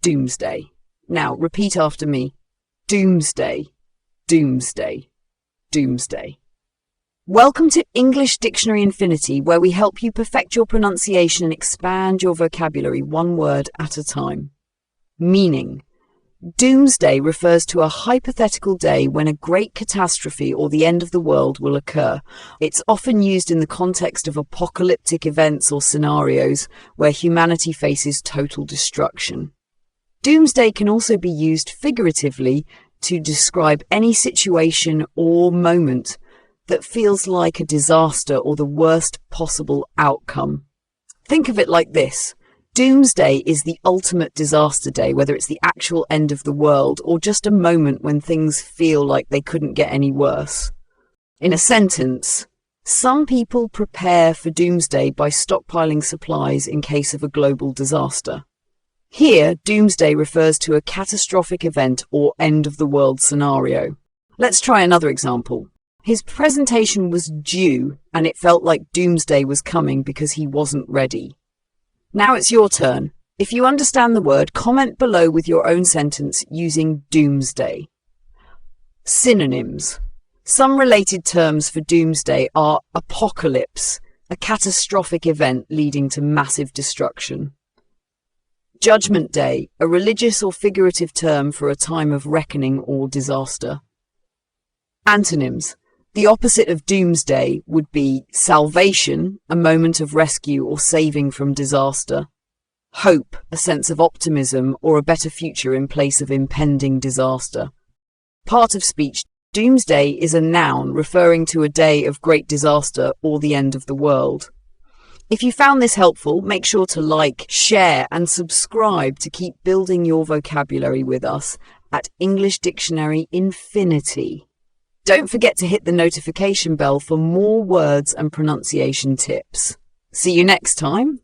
Doomsday. Now, repeat after me. Doomsday, doomsday, doomsday. Welcome to English Dictionary Infinity, where we help you perfect your pronunciation and expand your vocabulary one word at a time. Meaning. Doomsday refers to a hypothetical day when a great catastrophe or the end of the world will occur. It's often used in the context of apocalyptic events or scenarios where humanity faces total destruction. Doomsday can also be used figuratively to describe any situation or moment that feels like a disaster or the worst possible outcome. Think of it like this. Doomsday is the ultimate disaster day, whether it's the actual end of the world or just a moment when things feel like they couldn't get any worse. In a sentence, some people prepare for doomsday by stockpiling supplies in case of a global disaster. Here, doomsday refers to a catastrophic event or end of the world scenario. Let's try another example. His presentation was due and it felt like doomsday was coming because he wasn't ready. Now it's your turn. If you understand the word, comment below with your own sentence using doomsday. Synonyms. Some related terms for doomsday are apocalypse, a catastrophic event leading to massive destruction. Judgment Day, a religious or figurative term for a time of reckoning or disaster. Antonyms. The opposite of doomsday would be salvation, a moment of rescue or saving from disaster. Hope, a sense of optimism or a better future in place of impending disaster. Part of speech. Doomsday is a noun referring to a day of great disaster or the end of the world. If you found this helpful, make sure to like, share and subscribe to keep building your vocabulary with us at English Dictionary Infinity. Don't forget to hit the notification bell for more words and pronunciation tips. See you next time.